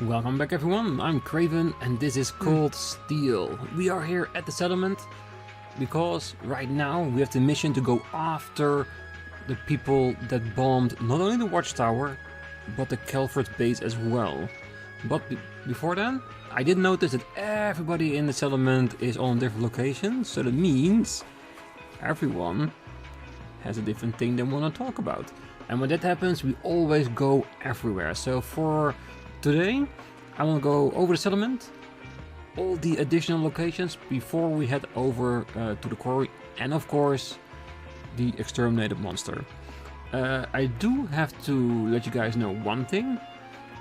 Welcome back everyone, I'm Craven and this is called Steel. We are here at the settlement because right now we have the mission to go after the people that bombed not only the watchtower but the Calvert base as well. But before then, I did notice that everybody in the settlement is on different locations, so that means everyone has a different thing they want to talk about. And when that happens, we always go everywhere. So for today, I will go over the settlement, all the additional locations before we head over to the quarry, and of course, the exterminated monster. I do have to let you guys know one thing.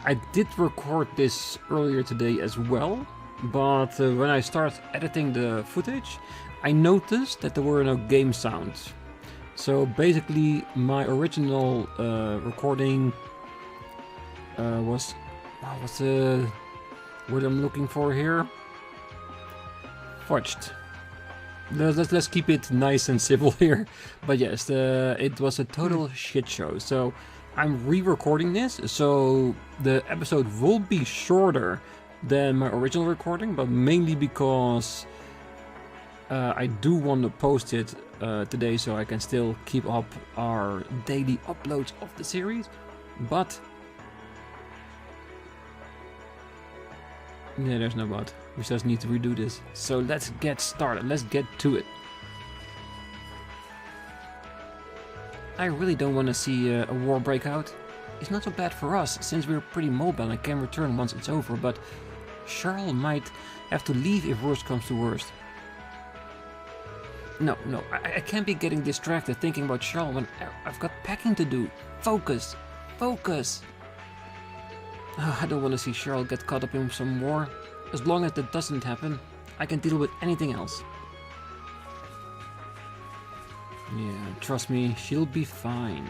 I did record this earlier today as well, but when I started editing the footage, I noticed that there were no game sounds. So basically, my original recording was... what's the word I'm looking for here? Fudged. Let's keep it nice and civil here. But yes, it was a total shit show. So I'm re-recording this, so the episode will be shorter than my original recording, but mainly because I do want to post it today so I can still keep up our daily uploads of the series. But yeah, there's no but. We just need to redo this. So let's get started. Let's get to it. I really don't want to see a war break out. It's not so bad for us, since we're pretty mobile and can return once it's over, but Charles might have to leave if worst comes to worst. No, I can't be getting distracted thinking about Charles when I've got packing to do. Focus! Focus! Oh, I don't want to see Charles get caught up in some war. As long as that doesn't happen, I can deal with anything else. Yeah, trust me, she'll be fine.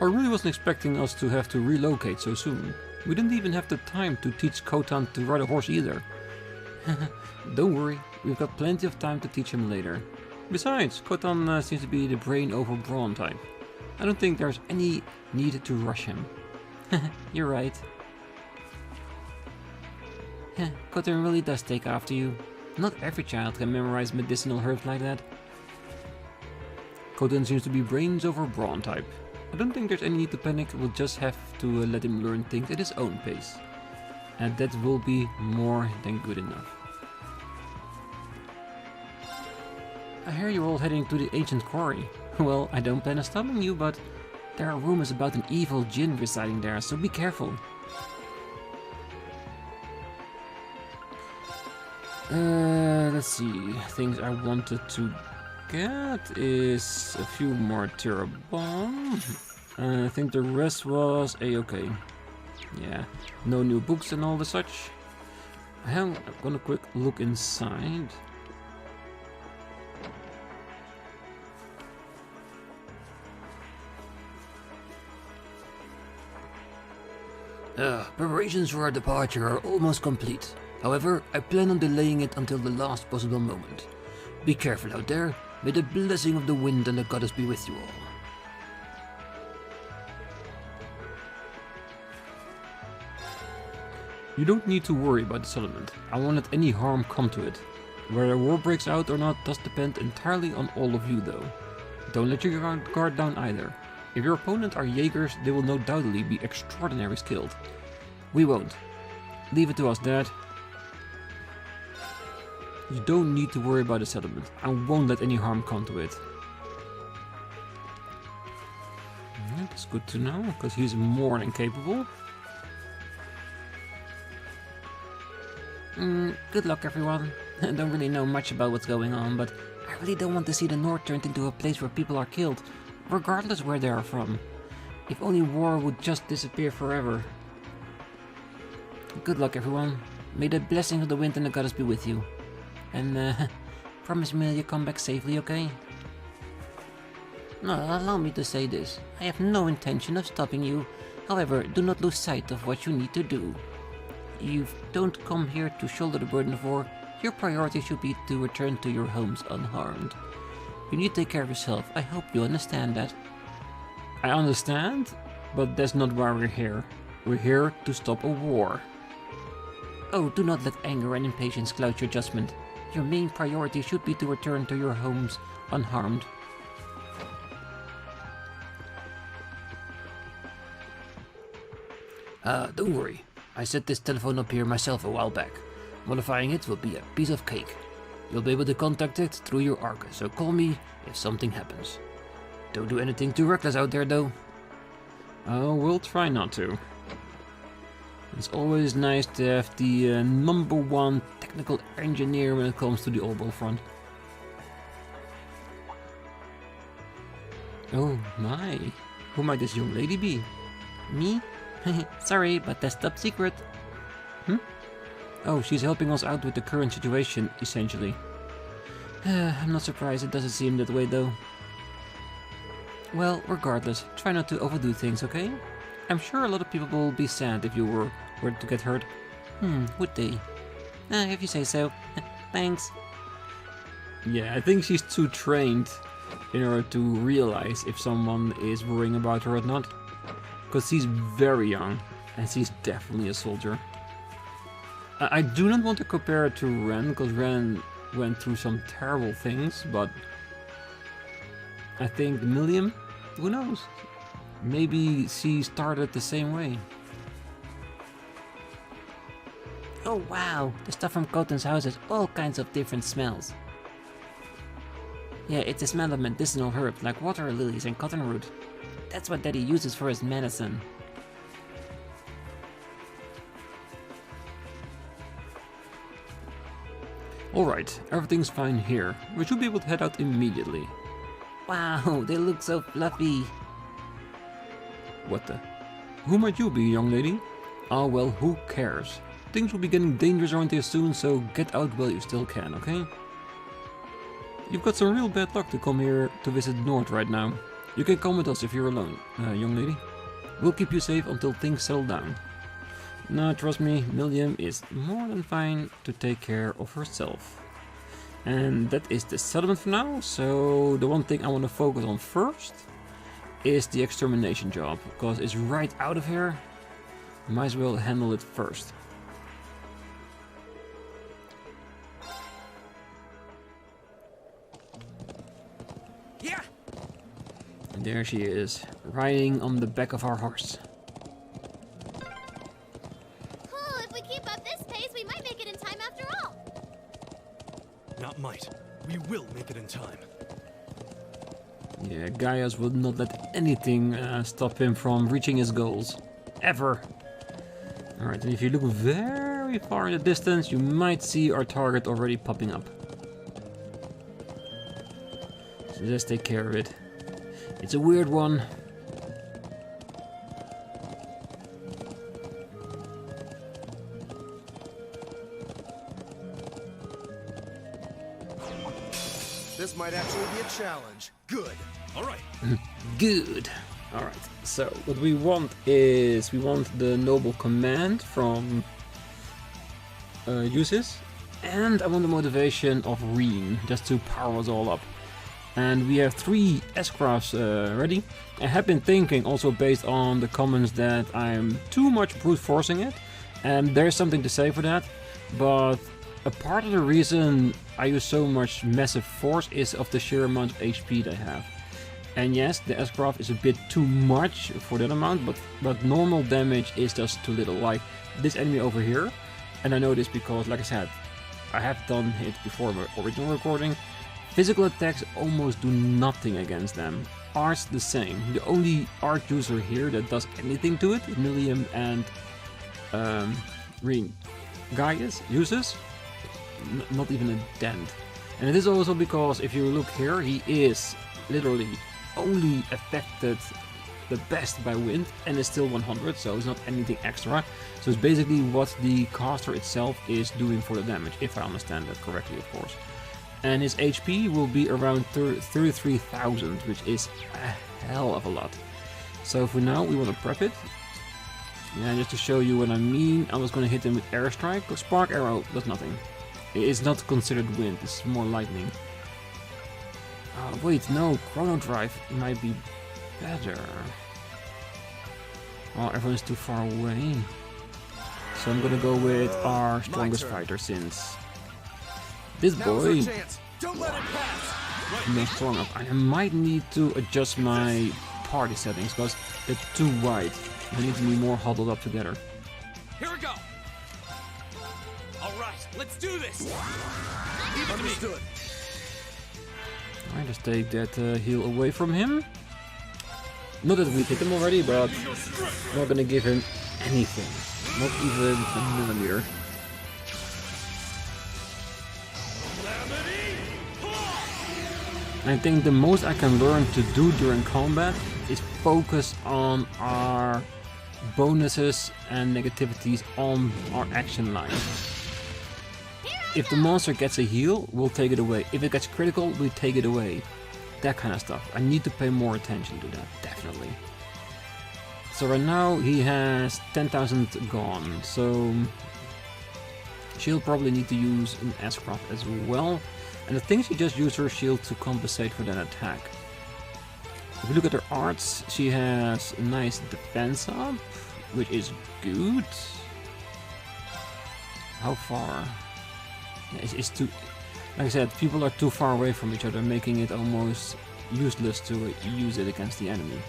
I really wasn't expecting us to have to relocate so soon. We didn't even have the time to teach Khotan to ride a horse either. Don't worry, we've got plenty of time to teach him later. Besides, Khotan seems to be the brain over brawn type. I don't think there's any need to rush him. You're right. Khotan really does take after you. Not every child can memorize medicinal herbs like that. Khotan seems to be brains over brawn type. I don't think there's any need to panic, we'll just have to let him learn things at his own pace. And that will be more than good enough. I hear you're all heading to the ancient quarry. Well, I don't plan on stopping you, but there are rumors about an evil djinn residing there, so be careful. Let's see, things I wanted to get is a few more Terabomb. I think the rest was a-okay. Yeah, no new books and all the such. I'm gonna quick look inside. Preparations for our departure are almost complete. However, I plan on delaying it until the last possible moment. Be careful out there. May the blessing of the wind and the goddess be with you all. You don't need to worry about the settlement. I won't let any harm come to it. Whether a war breaks out or not does depend entirely on all of you though. Don't let your guard down either. If your opponent are Jaegers, they will no doubtly be extraordinarily skilled. We won't. Leave it to us, Dad. You don't need to worry about the settlement. I won't let any harm come to it. That's good to know, because he's more than capable. Good luck, everyone. I don't really know much about what's going on, but I really don't want to see the North turned into a place where people are killed, regardless where they are from. If only war would just disappear forever. Good luck, everyone. May the blessing of the wind and the goddess be with you. And promise me you come back safely, okay? No, allow me to say this. I have no intention of stopping you. However, do not lose sight of what you need to do. You don't come here to shoulder the burden of war. Your priority should be to return to your homes unharmed. You need to take care of yourself. I hope you understand that. I understand, but that's not why we're here. We're here to stop a war. Oh, do not let anger and impatience cloud your judgment. Your main priority should be to return to your homes unharmed. Don't worry. I set this telephone up here myself a while back. Modifying it will be a piece of cake. You'll be able to contact it through your Arca, so call me if something happens. Don't do anything too reckless out there, though. Oh, we'll try not to. It's always nice to have the #1 technical engineer when it comes to the Orbital front. Oh my, who might this young lady be? Me? Sorry, but that's top secret. Oh, she's helping us out with the current situation, essentially. I'm not surprised it doesn't seem that way, though. Well, regardless, try not to overdo things, okay? I'm sure a lot of people will be sad if you were to get hurt. Would they? If you say so. Thanks. Yeah, I think she's too trained in order to realize if someone is worrying about her or not. Because she's very young, and she's definitely a soldier. I do not want to compare her to Rean, because Rean went through some terrible things, but I think Milliam, who knows? Maybe she started the same way. Oh wow, the stuff from Coton's house has all kinds of different smells. Yeah, it's a smell of medicinal herbs like water lilies and cottonroot. That's what Daddy uses for his medicine. Alright, everything's fine here. We should be able to head out immediately. Wow, they look so fluffy. What the? Who might you be, young lady? Ah well, who cares? Things will be getting dangerous around here soon, so get out while you still can, okay? You've got some real bad luck to come here to visit North right now. You can come with us if you're alone, young lady. We'll keep you safe until things settle down. Now, trust me, Milliam is more than fine to take care of herself. And that is the settlement for now, so the one thing I want to focus on first is the extermination job, because it's right out of here. Might as well handle it first. Yeah. And there she is, riding on the back of our horse. Oh, if we keep up this pace, we might make it in time after all. Not might. We will make it in time. Yeah, Gaius will not let anything stop him from reaching his goals. Ever. Alright, and if you look very far in the distance, you might see our target already popping up. So just take care of it. It's a weird one. This might actually be a challenge. Good. All right. Good. Alright, so what we want is, we want the Noble Command from Usis, and I want the motivation of Rean, just to power us all up. And we have 3 S-crafts ready. I have been thinking, also based on the comments, that I'm too much brute forcing it, and there's something to say for that, but a part of the reason I use so much massive force is of the sheer amount of HP that I have. And yes, the S-craft is a bit too much for that amount, but normal damage is just too little. Like this enemy over here, and I know this because, like I said, I have done it before my original recording. Physical attacks almost do nothing against them. Art's the same. The only art user here that does anything to it is Milliam and Rean. Gaius uses not even a dent. And it is also because if you look here, he is literally only affected the best by wind and is still 100, so it's not anything extra. So it's basically what the caster itself is doing for the damage, if I understand that correctly, of course. And his HP will be around 33,000, which is a hell of a lot. So for now, we want to prep it. Yeah, just to show you what I mean, I was going to hit him with airstrike, because spark arrow does nothing. It's not considered wind, it's more lightning. Wait, no, chrono drive might be better. Oh, everyone's too far away. So I'm gonna go with our strongest turn. fighter since this Now's boy our chance. Don't let it pass. is not strong enough. I might need to adjust my party settings because they're too wide. They need to be more huddled up together. Here we go. All right, let's do this. Understood. Alright, just take that heal away from him. Not that we hit him already, but I'm not gonna give him anything. Not even a millimeter. I think the most I can learn to do during combat is focus on our bonuses and negativities on our action line. If the monster gets a heal, we'll take it away. If it gets critical, we take it away. That kind of stuff. I need to pay more attention to that, definitely. So right now he has 10,000 gone, so she'll probably need to use an S-Craft as well. And I think she just used her shield to compensate for that attack. If you look at her arts, she has a nice defense up, which is good. How far? Yeah, it's too... Like I said, people are too far away from each other, making it almost useless to use it against the enemy.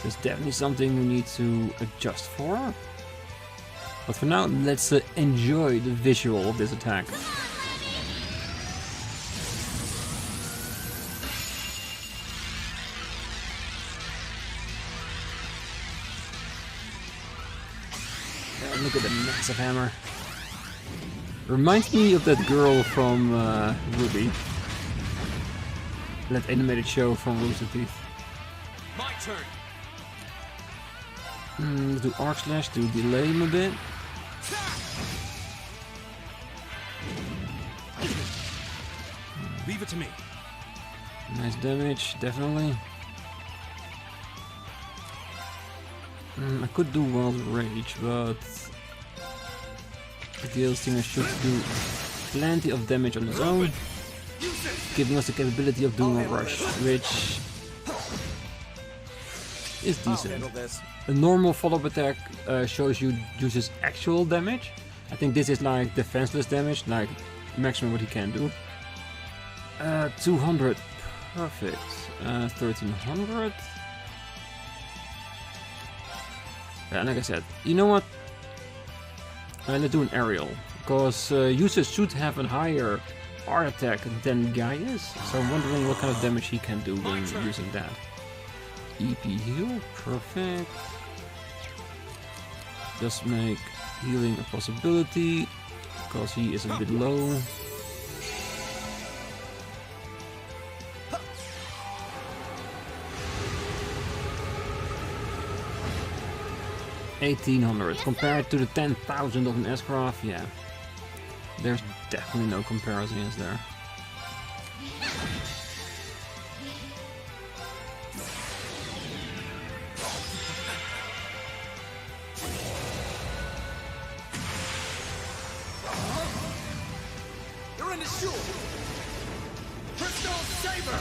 There's definitely something we need to adjust for. But for now, let's enjoy the visual of this attack. Look at the massive hammer. Reminds me of that girl from Ruby. That animated show from Rooster Teeth. My turn. Do arc slash to delay him a bit. Leave it to me. Nice damage, definitely. I could do Wild Rage, but the Gale Stinger should do plenty of damage on its own, giving us the capability of doing a rush, which is decent. A normal follow-up attack shows you uses actual damage. I think this is like defenseless damage, like maximum what he can do. 200, perfect. 1300. Yeah, like I said, you know what? Let's do an aerial, because users should have a higher art attack than Gaius, so I'm wondering what kind of damage he can do when using that. EP heal, perfect. Just make healing a possibility, because he is a bit low. $1,800 compared to the 10,000 of an S-Craft, yeah. There's definitely no comparison, is there? You're in the shoe. Crystal Saber.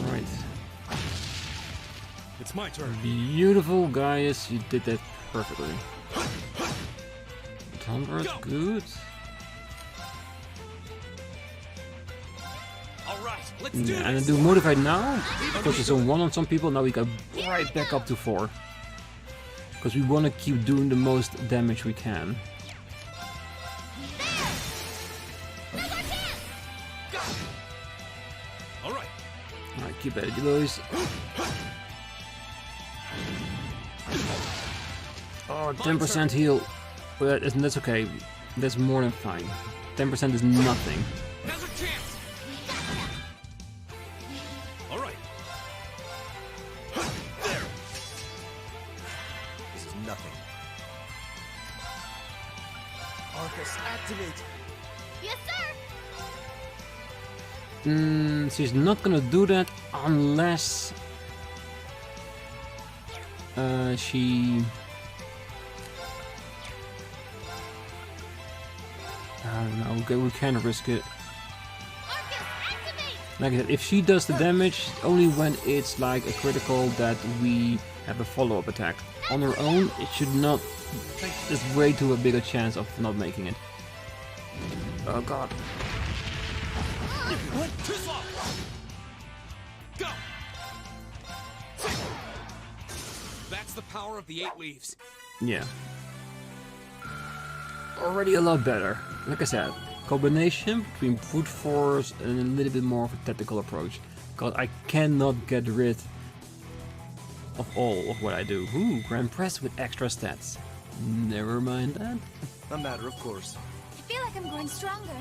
Alright. It's my turn. Beautiful, guys. You did that perfectly. 800, good. All right, let's do And I this. do modified now, because it's on 1 on some people. Now we go right back up to 4. Because we want to keep doing the most damage we can. All right. Alright, keep at it, you boys. Oh, 10% heal. But that's okay. That's more than fine. 10% is nothing. Now's our chance. All right. There. This is nothing. Arcus, activate. Yes, sir. She's not gonna do that unless she... I don't know, okay, we can risk it. Arcus, activate. Like I said, if she does the damage, only when it's like a critical that we have a follow-up attack. On her own, it should not... There's way too big a chance of not making it. Oh god. What? Too slow! Go! That's the power of the 8 leaves. Yeah. Already a lot better. Like I said, combination between brute force and a little bit more of a tactical approach. God, I cannot get rid of all of what I do. Ooh, Grand Press with extra stats. Never mind that. A matter of course. I feel like I'm growing stronger.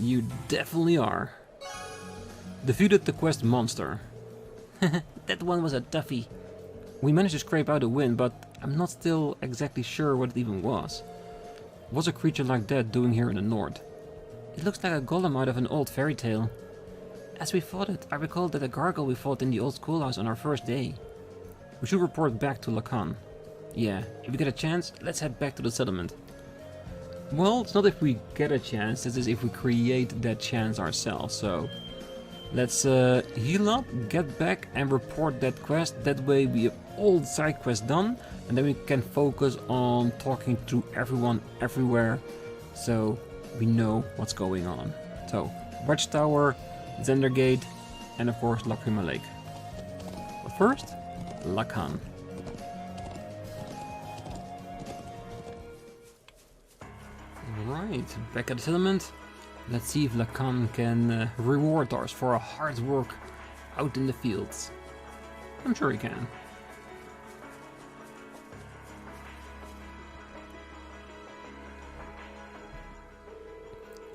You definitely are. Defeated the quest monster. That one was a toughie. We managed to scrape out a win, but I'm not still exactly sure what it even was. What's a creature like that doing here in the north? It looks like a golem out of an old fairy tale. As we fought it, I recalled that a gargoyle we fought in the old schoolhouse on our first day. We should report back to Lacan. Yeah, if we get a chance, let's head back to the settlement. Well, it's not if we get a chance, this is if we create that chance ourselves, so... Let's heal up, get back and report that quest. That way we have all the side quests done, and then we can focus on talking to everyone everywhere, so we know what's going on. So, Watchtower, Zendergate, and of course Lacrima Lake. But first, Lacan. Alright, back at the settlement. Let's see if Lacan can reward us for our hard work out in the fields. I'm sure he can.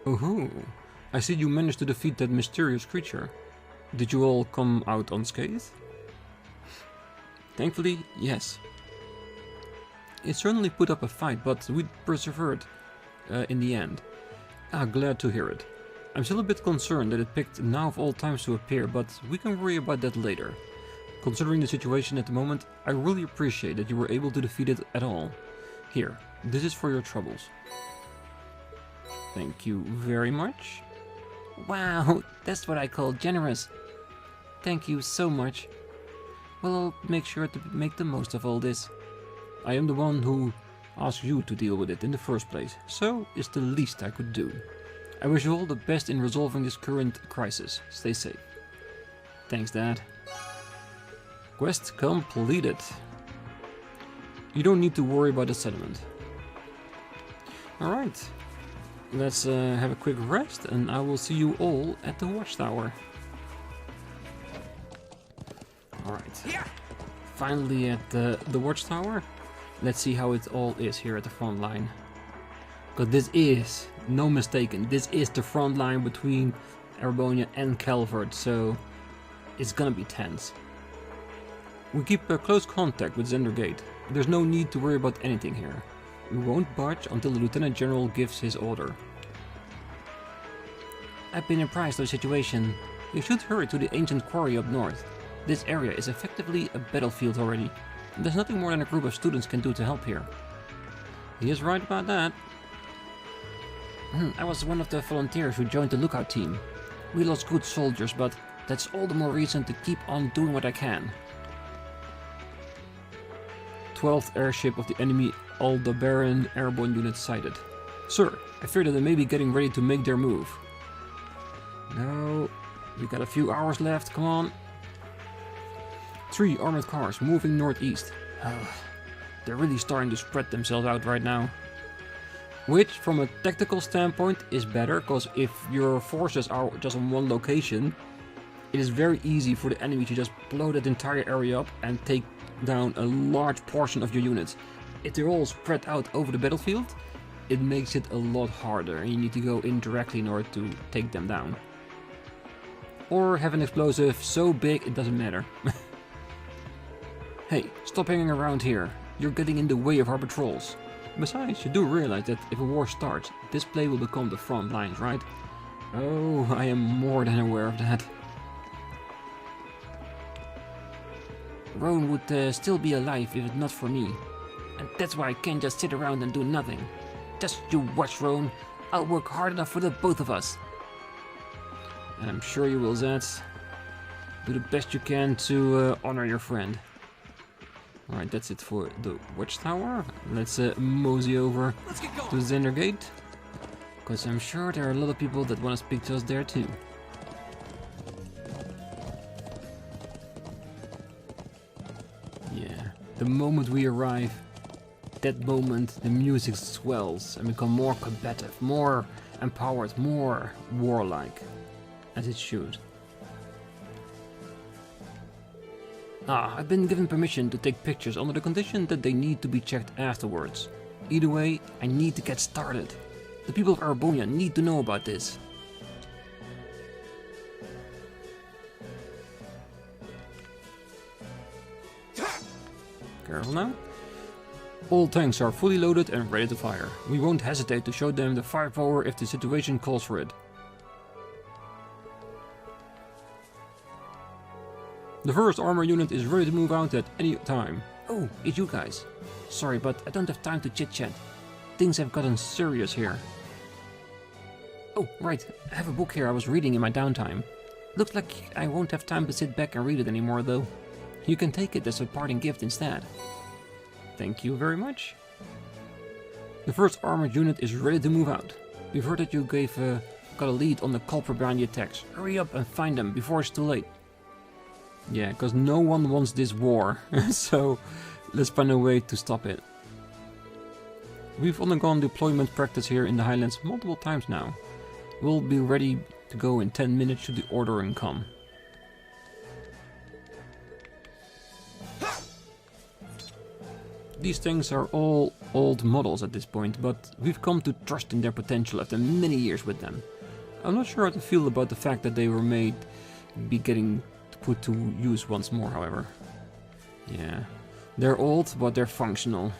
Oh, I see you managed to defeat that mysterious creature. Did you all come out unscathed? Thankfully, yes. It certainly put up a fight, but we persevered in the end. Ah, glad to hear it. I'm still a bit concerned that it picked now of all times to appear, but we can worry about that later. Considering the situation at the moment, I really appreciate that you were able to defeat it at all. Here, this is for your troubles. Thank you very much. Wow, that's what I call generous. Thank you so much. Well, I'll make sure to make the most of all this. I am the one who asked you to deal with it in the first place, so it's the least I could do. I wish you all the best in resolving this current crisis. Stay safe. Thanks, Dad. Quest completed. You don't need to worry about the settlement. Alright, let's have a quick rest and I will see you all at the Watchtower. Alright, finally at the Watchtower. Let's see how it all is here at the front line. Because this is, no mistaken, this is the front line between Erebonia and Calvert, so it's gonna be tense. We keep close contact with Zendergate. There's no need to worry about anything here. We won't budge until the Lieutenant General gives his order. I've been apprised of the situation. You should hurry to the ancient quarry up north. This area is effectively a battlefield already. There's nothing more than a group of students can do to help here. He is right about that. I was one of the volunteers who joined the lookout team. We lost good soldiers, but that's all the more reason to keep on doing what I can. 12th airship of the enemy Aldebaran airborne unit sighted. Sir, I fear that they may be getting ready to make their move. No, we got a few hours left, come on. 3 armored cars moving northeast. They're really starting to spread themselves out right now. Which, from a tactical standpoint, is better, because if your forces are just on one location, it is very easy for the enemy to just blow that entire area up and take down a large portion of your units. If they're all spread out over the battlefield, it makes it a lot harder, and you need to go in directly in order to take them down. Or have an explosive so big it doesn't matter. Hey, stop hanging around here. You're getting in the way of our patrols. Besides, you do realize that if a war starts, this place will become the front lines, right? Oh, I am more than aware of that. Roan would still be alive if it's not for me. And that's why I can't just sit around and do nothing. Just you watch, Roan. I'll work hard enough for the both of us. And I'm sure you will, Zed. Do the best you can to honor your friend. Alright, that's it for the watchtower. Let's mosey over to Zender Gate. Because I'm sure there are a lot of people that want to speak to us there too. Yeah, the moment we arrive, that moment the music swells and become more combative, more empowered, more warlike. As it should. I've been given permission to take pictures under the condition that they need to be checked afterwards. Either way, I need to get started. The people of Erebonian need to know about this. Careful now. All tanks are fully loaded and ready to fire. We won't hesitate to show them the firepower if the situation calls for it. The first armor unit is ready to move out at any time. Oh, it's you guys. Sorry, but I don't have time to chit-chat. Things have gotten serious here. Oh, right. I have a book here I was reading in my downtime. Looks like I won't have time to sit back and read it anymore, though. You can take it as a parting gift instead. Thank you very much. The first armored unit is ready to move out. We've heard that you got a lead on the culprit behind the attacks. Hurry up and find them before it's too late. Yeah, because no one wants this war, so let's find a way to stop it. We've undergone deployment practice here in the Highlands multiple times now. We'll be ready to go in 10 minutes should the ordering come. These tanks are all old models at this point, but we've come to trust in their potential after many years with them. I'm not sure how to feel about the fact that they were getting put to use once more, however. Yeah, they're old, but they're functional.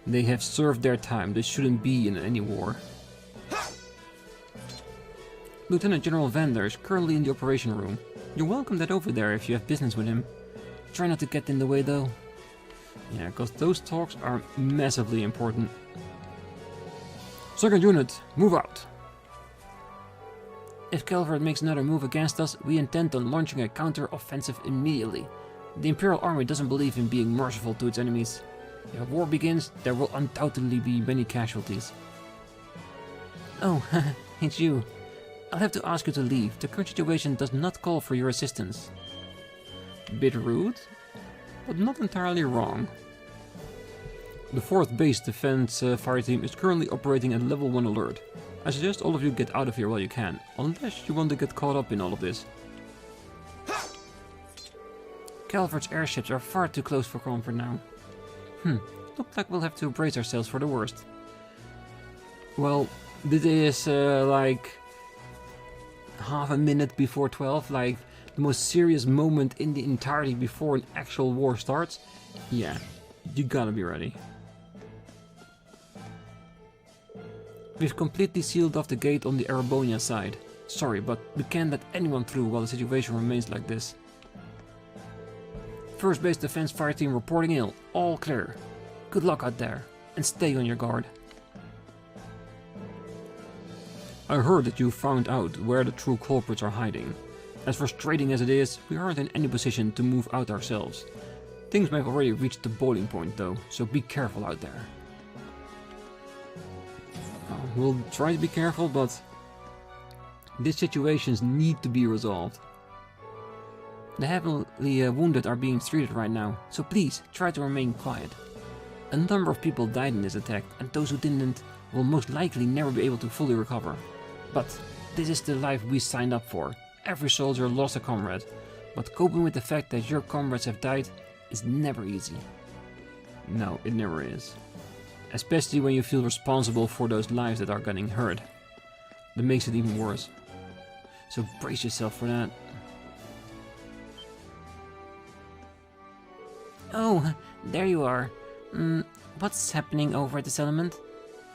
They have served their time. They shouldn't be in any war. Lieutenant General Vander is currently in the operation room. You're welcome that over there if you have business with him. Try not to get in the way, though. Yeah, because those talks are massively important. Second unit, move out. If Calvert makes another move against us, we intend on launching a counter-offensive immediately. The Imperial Army doesn't believe in being merciful to its enemies. If a war begins, there will undoubtedly be many casualties. Oh, it's you. I'll have to ask you to leave. The current situation does not call for your assistance. Bit rude, but not entirely wrong. The 4th Base Defense Fireteam is currently operating at level 1 alert. I suggest all of you get out of here while you can, unless you want to get caught up in all of this. Calvert's airships are far too close for comfort now. Looks like we'll have to brace ourselves for the worst. Well, this is like half a minute before 12, like the most serious moment in the entirety before an actual war starts. Yeah, you gotta be ready. We've completely sealed off the gate on the Erebonian side. Sorry, but we can't let anyone through while the situation remains like this. First Base Defense Fireteam reporting in. All clear. Good luck out there, and stay on your guard. I heard that you found out where the true culprits are hiding. As frustrating as it is, we aren't in any position to move out ourselves. Things may have already reached the boiling point though, so be careful out there. We'll try to be careful, but these situations need to be resolved. The heavily wounded are being treated right now, so please try to remain quiet. A number of people died in this attack, and those who didn't will most likely never be able to fully recover. But this is the life we signed up for. Every soldier lost a comrade, but coping with the fact that your comrades have died is never easy. No, it never is. Especially when you feel responsible for those lives that are getting hurt. That makes it even worse. So brace yourself for that. Oh, there you are. What's happening over at the settlement?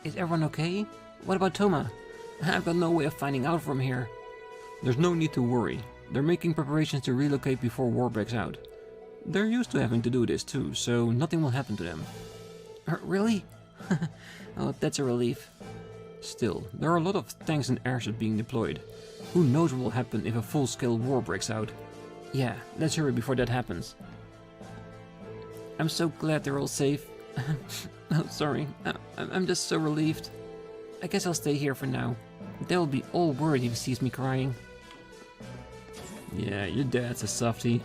Is everyone okay? What about Toma? I've got no way of finding out from here. There's no need to worry. They're making preparations to relocate before war breaks out. They're used to having to do this too, so nothing will happen to them. Really? Oh, that's a relief. Still, there are a lot of tanks and airships being deployed. Who knows what will happen if a full-scale war breaks out. Yeah, let's hurry before that happens. I'm so glad they're all safe. Oh, sorry. I'm just so relieved. I guess I'll stay here for now. They'll be all worried if he sees me crying. Yeah, your dad's a softie.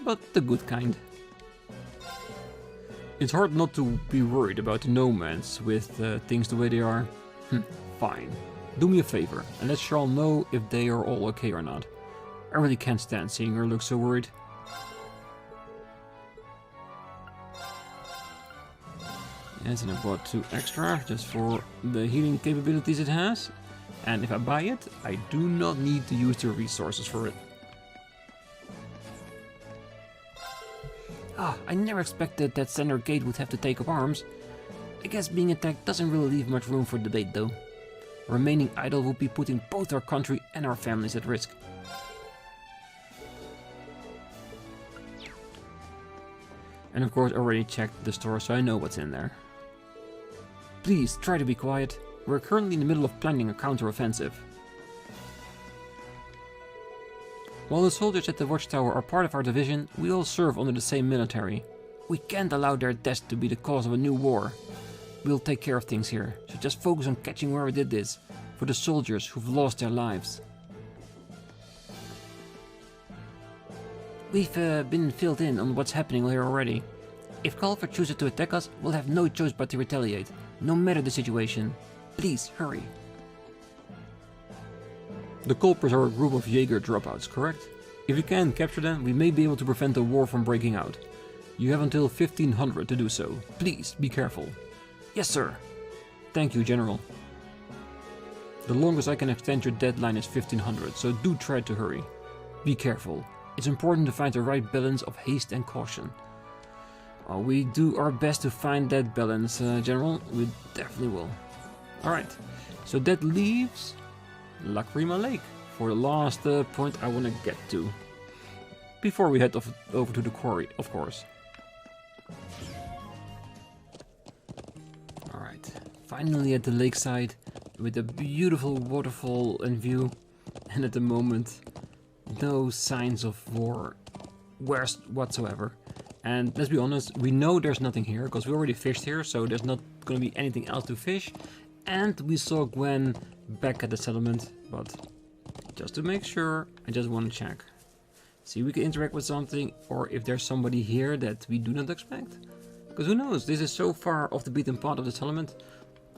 But the good kind. It's hard not to be worried about the nomads with things the way they are. Fine. Do me a favor and let Charl know if they are all okay or not. I really can't stand seeing her look so worried. Yes, and I bought 2 extra just for the healing capabilities it has. And if I buy it, I do not need to use the resources for it. Ah, I never expected that center gate would have to take up arms. I guess being attacked doesn't really leave much room for debate though. Remaining idle would be putting both our country and our families at risk. And of course I already checked the store, so I know what's in there. Please, try to be quiet. We're currently in the middle of planning a counter-offensive. While the soldiers at the watchtower are part of our division, we all serve under the same military. We can't allow their deaths to be the cause of a new war. We'll take care of things here, so just focus on catching whoever did this, for the soldiers who've lost their lives. We've been filled in on what's happening here already. If Culver chooses to attack us, we'll have no choice but to retaliate, no matter the situation. Please, hurry. The culprits are a group of Jaeger dropouts, correct? If we can capture them, we may be able to prevent the war from breaking out. You have until 1500 to do so. Please, be careful. Yes, sir. Thank you, General. The longest I can extend your deadline is 1500, so do try to hurry. Be careful. It's important to find the right balance of haste and caution. We do our best to find that balance, General. We definitely will. Alright, so that leaves Lacrima Lake for the last point I want to get to. Before we head over to the quarry, of course. Alright, finally at the lakeside with a beautiful waterfall in view. And at the moment, no signs of war whatsoever. And let's be honest, we know there's nothing here because we already fished here, so there's not going to be anything else to fish. And we saw Gwen back at the settlement, but just to make sure, I just want to check. See if we can interact with something, or if there's somebody here that we do not expect. Because who knows, this is so far off the beaten path of the settlement.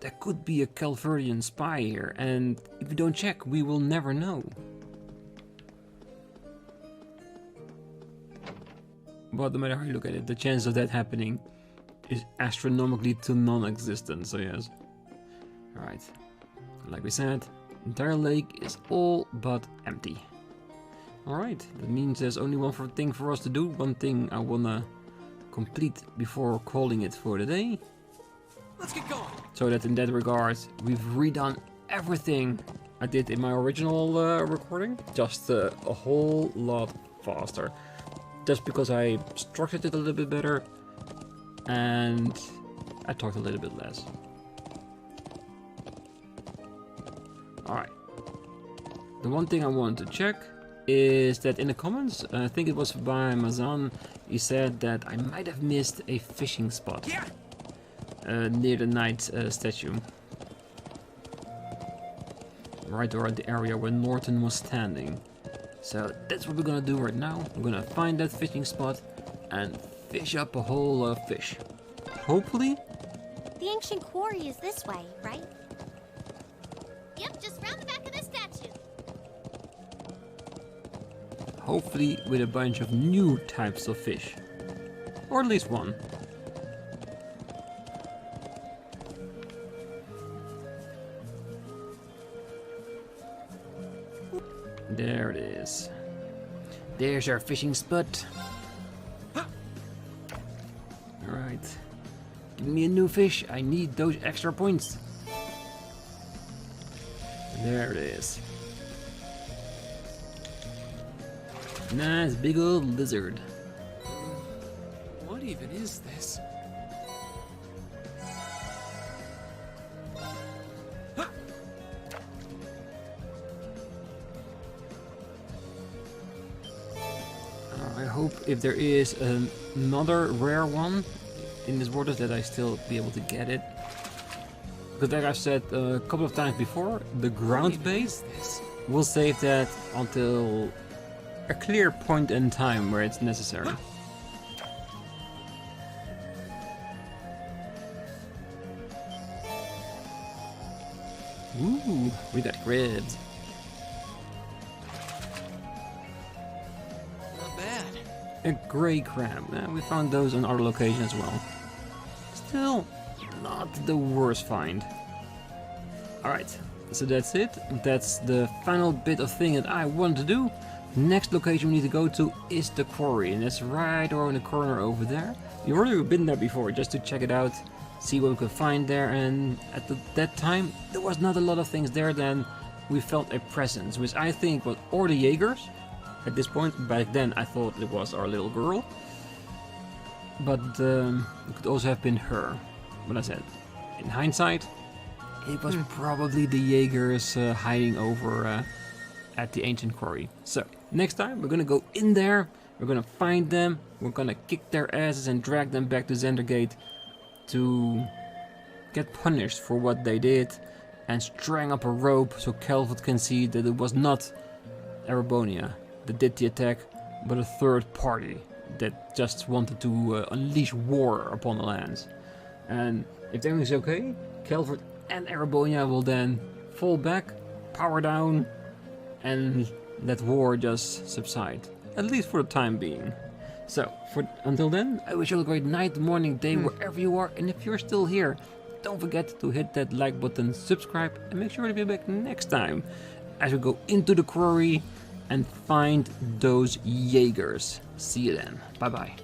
There could be a Calverdian spy here, and if we don't check, we will never know. But no matter how you look at it, the chance of that happening is astronomically to non-existent, so yes. Alright, like we said, the entire lake is all but empty. Alright, that means there's only one thing for us to do, one thing I wanna complete before calling it for the day. Let's get going. So that in that regard, we've redone everything I did in my original recording, just a whole lot faster. Just because I structured it a little bit better and I talked a little bit less. Alright. The one thing I wanted to check is that in the comments, I think it was by Mazan, he said that I might have missed a fishing spot near the knight statue. Right around the area where Norton was standing. So that's what we're gonna do right now. We're gonna find that fishing spot and fish up a whole lot of fish. Hopefully. The ancient quarry is this way, right? Yep, just round the back of the statue. Hopefully with a bunch of new types of fish. Or at least one. There it is. There's our fishing spot. Alright. Give me a new fish. I need those extra points. There it is. Nice big old lizard. What even is this? if there is another rare one in this waters that I still be able to get it. Because like I've said a couple of times before, the ground base will save that until a clear point in time where it's necessary. Ooh, we got cribs. Not bad. A grey crab. We found those on our location as well. Still not the worst find. Alright, so that's it. That's the final bit of thing that I want to do. Next location we need to go to is the quarry, and it's right around the corner over there. You've already been there before just to check it out, see what we could find there, and at that time there was not a lot of things there. Then we felt a presence, which I think was or the Jaegers. At this point, back then I thought it was our little girl, but it could also have been her. But I said, in hindsight, it was probably the Jaegers hiding over at the ancient quarry. So next time we're gonna go in there, we're gonna find them, we're gonna kick their asses and drag them back to Zendergate to get punished for what they did, and string up a rope so Calvert can see that it was not Erebonia that did the attack, but a third party that just wanted to unleash war upon the lands. And if everything's okay, Calvert and Erebonia will then fall back, power down, and let war just subside, at least for the time being. So, until then, I wish you a great night, morning, day, wherever you are, and if you're still here, don't forget to hit that like button, subscribe, and make sure to be back next time as we go into the quarry and find those Jaegers. See you then. Bye bye.